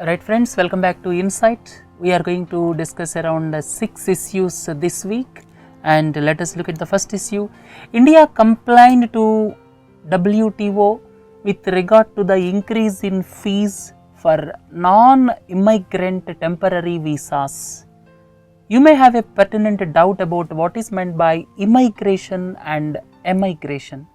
Right friends, welcome back to Insight. We are going to discuss around 6 issues this week, and let us look at the first issue. India complied to WTO with regard to the increase in fees for non-immigrant temporary visas. You may have a pertinent doubt about what is meant by immigration and emigration.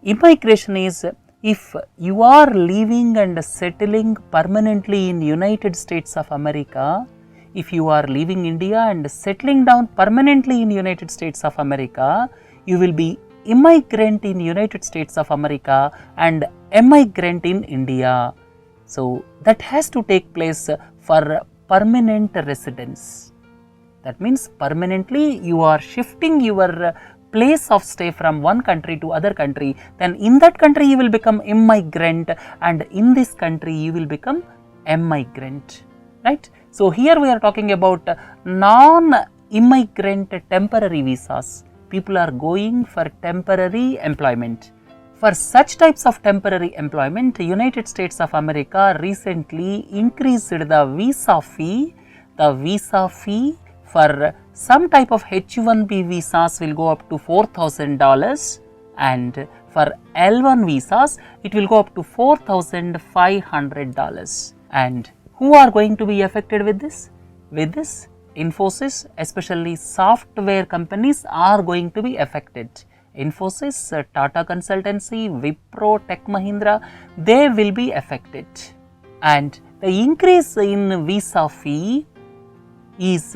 Immigration is if you are living and settling permanently in United States of America, if you are leaving India and settling down permanently in United States of America, you will be immigrant in United States of America and emigrant in India. So that has to take place for permanent residence. That means permanently you are shifting your place of stay from one country to other country, then in that country you will become immigrant, and in this country you will become emigrant, right? So here we are talking about non-immigrant temporary visas. People are going for temporary employment. For such types of temporary employment, United States of America recently increased the visa fee. The visa fee for some type of H-1B visas will go up to $4,000, and for L-1 visas it will go up to $4,500. And who are going to be affected with this? With this, Infosys, especially software companies, are going to be affected. Infosys, Tata Consultancy, Wipro, Tech Mahindra, they will be affected. And the increase in visa fee is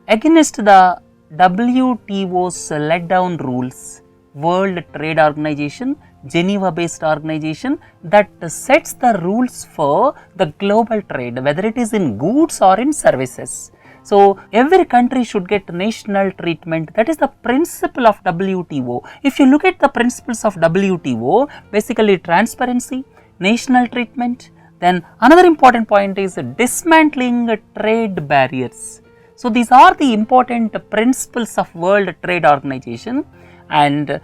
against the WTO's let down rules, World Trade Organization, Geneva based organization that sets the rules for the global trade, whether it is in goods or in services. So every country should get national treatment. That is the principle of WTO. If you look at the principles of WTO, basically transparency, national treatment, then another important point is dismantling trade barriers. So these are the important principles of World Trade Organization, and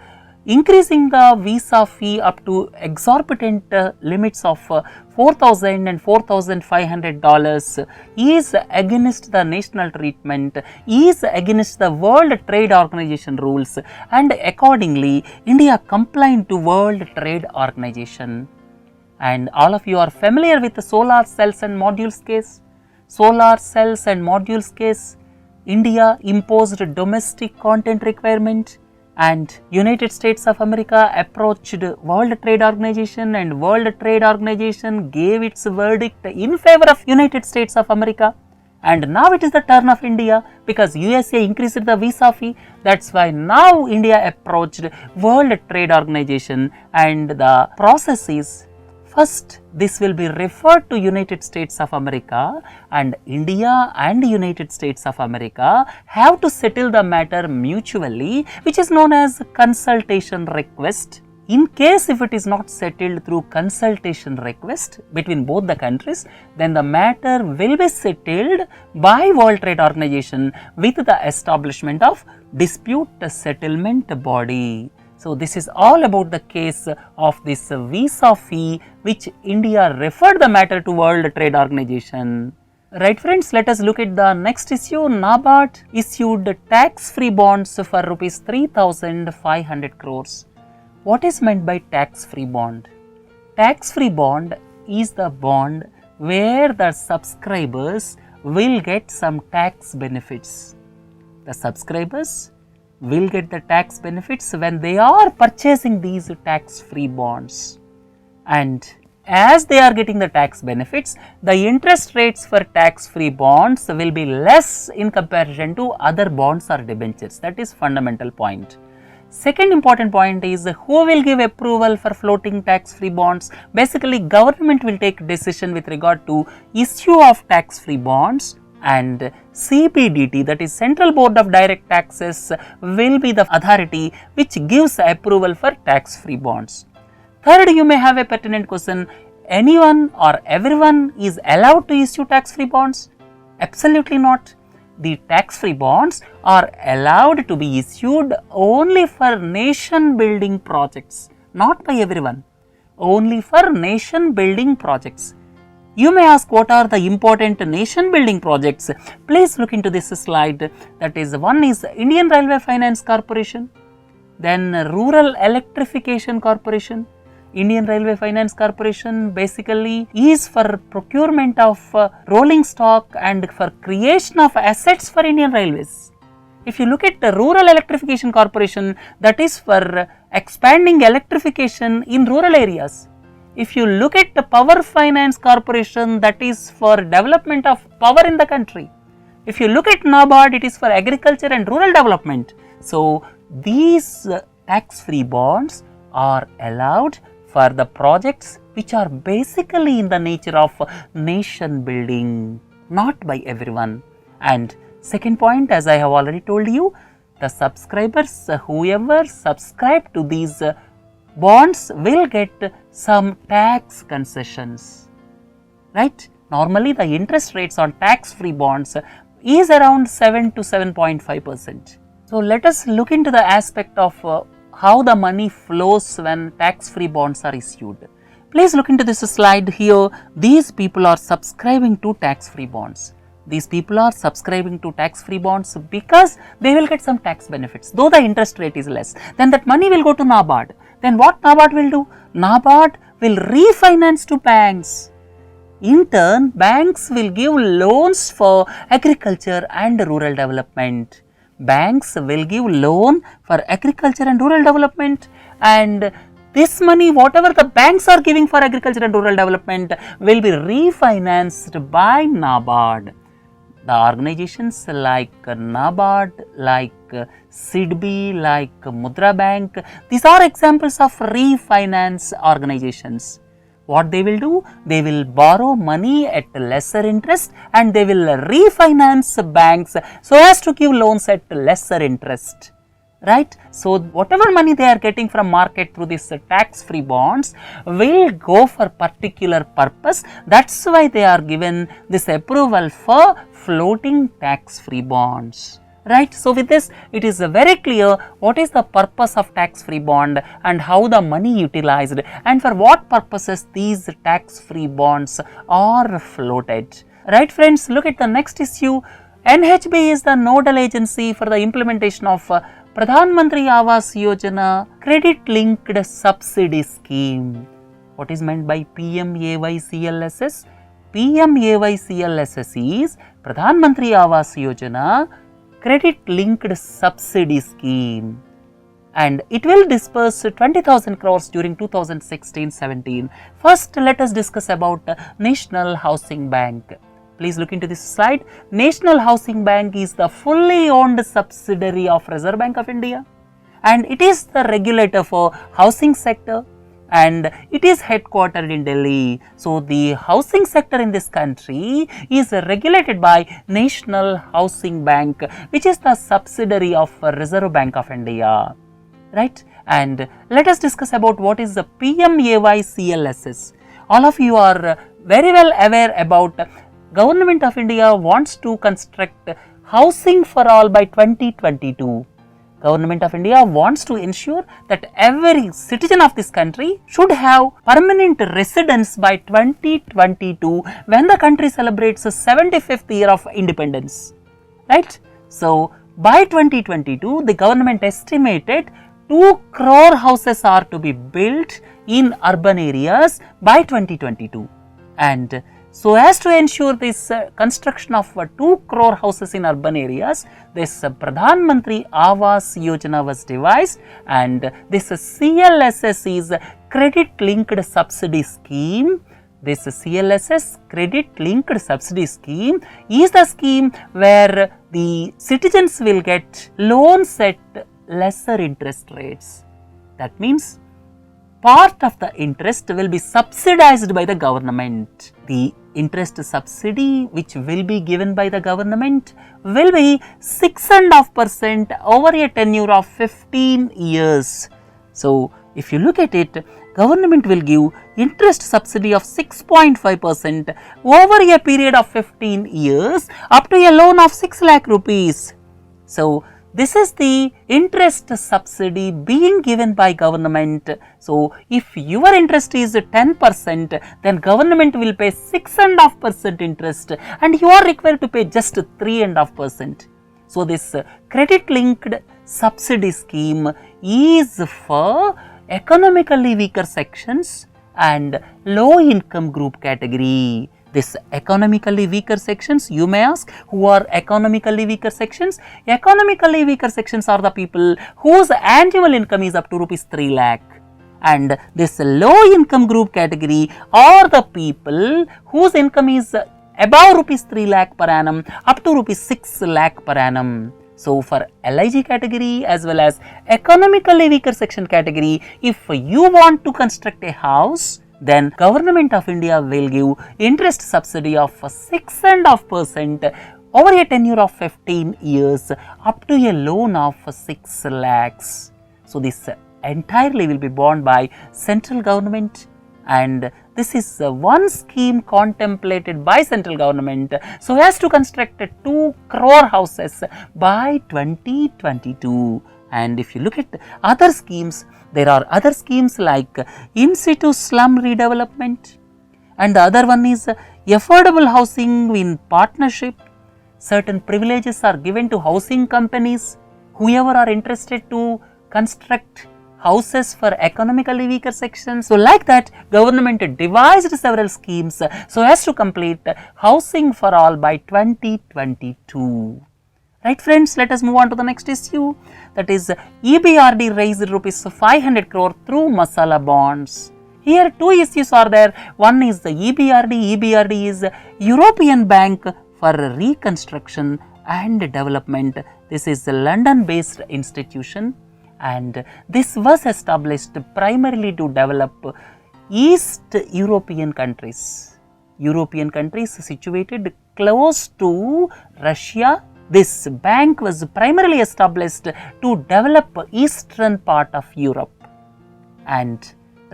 increasing the visa fee up to exorbitant limits of $4,000 and $4,500 is against the national treatment, is against the World Trade Organization rules, and accordingly India complied to World Trade Organization. And all of you are familiar with the solar cells and modules case. Solar cells and modules case, India imposed domestic content requirement, and United States of America approached World Trade Organization, and World Trade Organization gave its verdict in favor of United States of America. And now it is the turn of India, because USA increased the visa fee. That's why now India approached World Trade Organization, and the process is, first, this will be referred to United States of America, and India and United States of America have to settle the matter mutually, which is known as consultation request. In case if it is not settled through consultation request between both the countries, then the matter will be settled by World Trade Organization with the establishment of dispute settlement body. So this is all about the case of this visa fee, which India referred the matter to World Trade Organization. Right friends, let us look at the next issue. NABARD issued tax-free bonds for rupees 3,500 crores. What is meant by tax-free bond? Tax-free bond is the bond where the subscribers will get some tax benefits. The subscribers will get the tax benefits when they are purchasing these tax-free bonds, and as they are getting the tax benefits, the interest rates for tax-free bonds will be less in comparison to other bonds or debentures. That is fundamental point. Second important point is who will give approval for floating tax-free bonds. Basically, government will take decision with regard to issue of tax-free bonds, and CBDT, that is Central Board of Direct Taxes, will be the authority which gives approval for tax-free bonds. Third, you may have a pertinent question, anyone or everyone is allowed to issue tax-free bonds? Absolutely not. The tax-free bonds are allowed to be issued only for nation building projects, not by everyone, only for nation building projects. You may ask, what are the important nation building projects? Please look into this slide. That is, one is Indian Railway Finance Corporation, then Rural Electrification Corporation. Indian Railway Finance Corporation basically is for procurement of rolling stock and for creation of assets for Indian Railways. If you look at the Rural Electrification Corporation, that is for expanding electrification in rural areas. If you look at the Power Finance Corporation, that is for development of power in the country. If you look at NABARD, it is for agriculture and rural development. So, these tax-free bonds are allowed for the projects which are basically in the nature of nation building, not by everyone. And second point, as I have already told you, the subscribers, whoever subscribe to these bonds will get some tax concessions, right? Normally the interest rates on tax-free bonds is around 7 to 7.5%. So, let us look into the aspect of how the money flows when tax-free bonds are issued. Please look into this slide here. These people are subscribing to tax-free bonds. These people are subscribing to tax-free bonds because they will get some tax benefits, though the interest rate is less. Then that money will go to NABARD. Then what NABARD will do? NABARD will refinance to banks. In turn, banks will give loans for agriculture and rural development. Banks will give loan for agriculture and rural development, and this money, whatever the banks are giving for agriculture and rural development, will be refinanced by NABARD. The organizations like NABARD, like SIDBI, like Mudra Bank, these are examples of refinance organizations. What they will do? They will borrow money at lesser interest and they will refinance banks so as to give loans at lesser interest, right? So, whatever money they are getting from market through this tax-free bonds will go for particular purpose. That's why they are given this approval for floating tax-free bonds, right? So, with this, it is very clear what is the purpose of tax-free bond and how the money utilized and for what purposes these tax-free bonds are floated, right friends? Look at the next issue. NHB is the nodal agency for the implementation of Pradhan Mantri Awas Yojana credit linked subsidy scheme. What is meant by PMAY-CLSS? PMAY-CLSS is Pradhan Mantri Awas Yojana credit linked subsidy scheme, and it will disperse 20,000 crores during 2016-17. First, let us discuss about National Housing Bank. Please look into this slide. National Housing Bank is the fully owned subsidiary of Reserve Bank of India, and it is the regulator for housing sector, and it is headquartered in Delhi. So, the housing sector in this country is regulated by National Housing Bank, which is the subsidiary of Reserve Bank of India, right? And let us discuss about what is the PMAY-CLSS. All of you are very well aware about Government of India wants to construct housing for all by 2022. Government of India wants to ensure that every citizen of this country should have permanent residence by 2022 when the country celebrates the 75th year of independence, right? So, by 2022, the government estimated 2 crore houses are to be built in urban areas by 2022, and so as to ensure this construction of 2 crore houses in urban areas, this Pradhan Mantri Awas Yojana was devised, and this CLSS is credit linked subsidy scheme. This CLSS credit linked subsidy scheme is the scheme where the citizens will get loans at lesser interest rates. That means part of the interest will be subsidized by the government. The interest subsidy which will be given by the government will be 6.5% over a tenure of 15 years. So, if you look at it, government will give interest subsidy of 6.5% over a period of 15 years up to a loan of 6 lakh rupees. So, this is the interest subsidy being given by government. So, if your interest is 10%, then government will pay 6.5% interest and you are required to pay just 3.5%. So, this credit linked subsidy scheme is for economically weaker sections and low income group category. This economically weaker sections, you may ask, who are economically weaker sections? Economically weaker sections are the people whose annual income is up to rupees 3 lakh. And this low income group category are the people whose income is above rupees 3 lakh per annum up to rupees 6 lakh per annum. So, for LIG category as well as economically weaker section category, if you want to construct a house, then Government of India will give interest subsidy of 6.5% over a tenure of 15 years up to a loan of 6 lakhs. So, this entirely will be borne by central government, and this is one scheme contemplated by central government so as to construct 2 crore houses by 2022. And if you look at other schemes, there are other schemes like in situ slum redevelopment, and the other one is affordable housing in partnership. Certain privileges are given to housing companies, whoever are interested to construct houses for economically weaker sections. So, like that, government devised several schemes so as to complete housing for all by 2022. Right friends, let us move on to the next issue, that is EBRD raised rupees 500 crore through masala bonds. Here 2 issues are there. One is the EBRD. EBRD is European Bank for Reconstruction and Development. This is a London based institution, and this was established primarily to develop East European countries. European countries situated close to Russia. This bank was primarily established to develop eastern part of Europe, and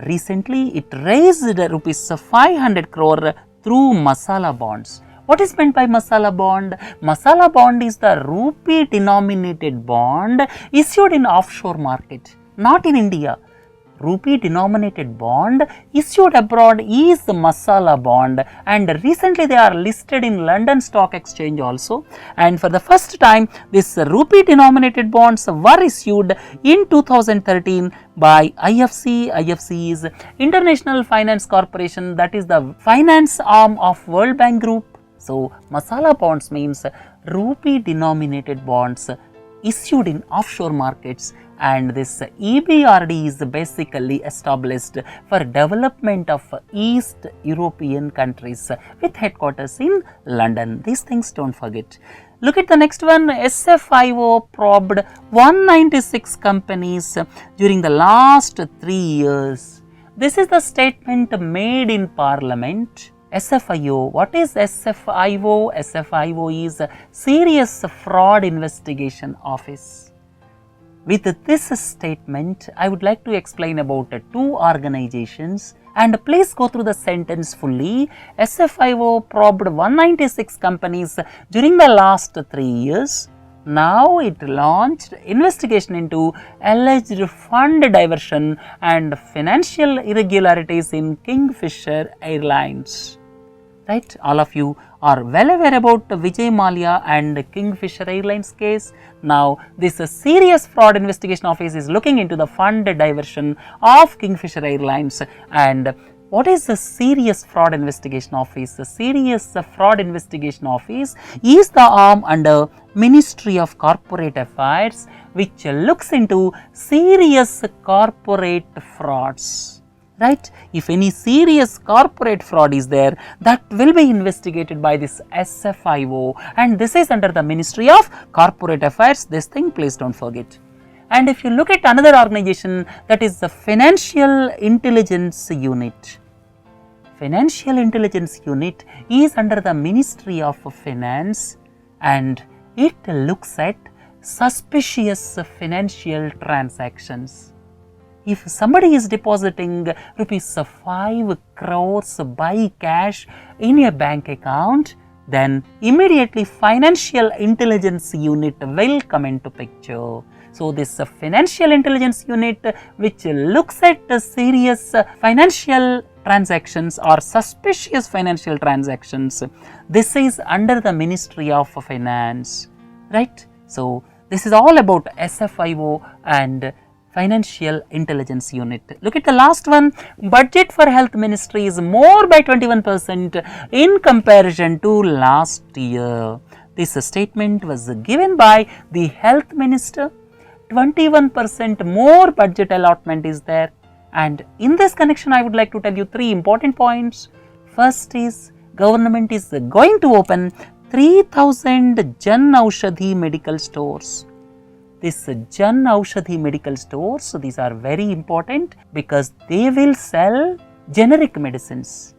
recently it raised rupees 500 crore through masala bonds. What is meant by masala bond? Masala bond is the rupee denominated bond issued in offshore market, not in India. Rupee denominated bond issued abroad is masala bond, and recently they are listed in London Stock Exchange also, and for the first time this rupee denominated bonds were issued in 2013 by IFC. IFC is International Finance Corporation, that is the finance arm of World Bank Group. So, masala bonds means rupee denominated bonds issued in offshore markets, and this EBRD is basically established for development of East European countries with headquarters in London. These things don't forget. Look at the next one. SFIO probed 196 companies during the last 3 years. This is the statement made in Parliament. SFIO, what is SFIO? SFIO is Serious Fraud Investigation Office. With this statement, I would like to explain about 2 organizations, and please go through the sentence fully. SFIO probed 196 companies during the last 3 years. Now it launched investigation into alleged fund diversion and financial irregularities in Kingfisher Airlines. Right, all of you are well aware about Vijay Mallya and Kingfisher Airlines case. Now, this Serious Fraud Investigation Office is looking into the fund diversion of Kingfisher Airlines. And what is the Serious Fraud Investigation Office? The Serious Fraud Investigation Office is the arm under Ministry of Corporate Affairs which looks into serious corporate frauds. Right? If any serious corporate fraud is there, that will be investigated by this SFIO, and this is under the Ministry of Corporate Affairs. This thing please don't forget. And if you look at another organization, that is the Financial Intelligence Unit. Financial Intelligence Unit is under the Ministry of Finance, and it looks at suspicious financial transactions. If somebody is depositing rupees 5 crores by cash in a bank account, then immediately financial intelligence unit will come into picture. So, this financial intelligence unit which looks at serious financial transactions or suspicious financial transactions, this is under the Ministry of Finance, right. So, this is all about SFIO and Financial Intelligence Unit. Look at the last one, budget for health ministry is more by 21% in comparison to last year. This statement was given by the health minister. 21% more budget allotment is there, and in this connection I would like to tell you three important points. First is, government is going to open 3000 Jan Aushadhi medical stores. This Jan Aushadhi medical stores, these are very important because they will sell generic medicines.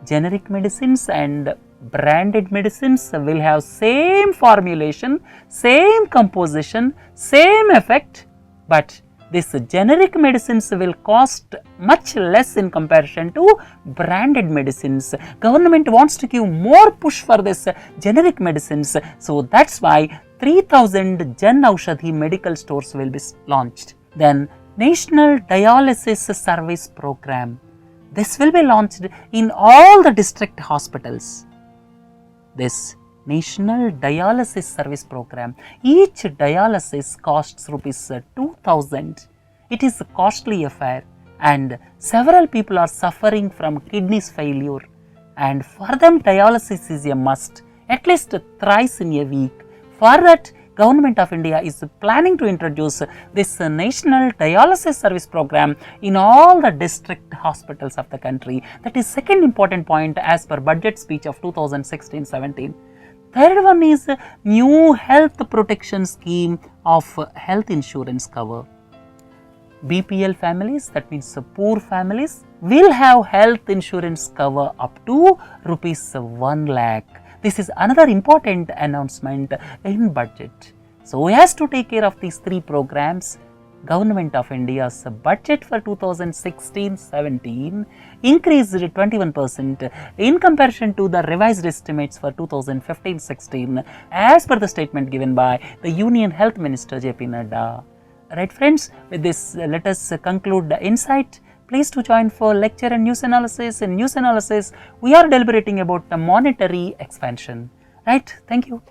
Generic medicines and branded medicines will have same formulation, same composition, same effect, but this generic medicines will cost much less in comparison to branded medicines. Government wants to give more push for this generic medicines. So, that is why 3000 Jan Aushadhi medical stores will be launched. Then, National Dialysis Service Program. This will be launched in all the district hospitals. This National Dialysis Service Program, each dialysis costs rupees 2000. It is a costly affair and several people are suffering from kidneys failure, and for them dialysis is a must, at least thrice in a week. For that, Government of India is planning to introduce this National Dialysis Service Program in all the district hospitals of the country. That is second important point as per budget speech of 2016-17. Third one is new health protection scheme of health insurance cover. BPL families, that means poor families, will have health insurance cover up to rupees 1 lakh. This is another important announcement in budget. So, we have to take care of these three programs. Government of India's budget for 2016-17 increased 21% in comparison to the revised estimates for 2015-16 as per the statement given by the Union Health Minister JP Nadda. Right friends, with this let us conclude the insight. Please to join for lecture and news analysis. In news analysis, we are deliberating about the monetary expansion. Right, thank you.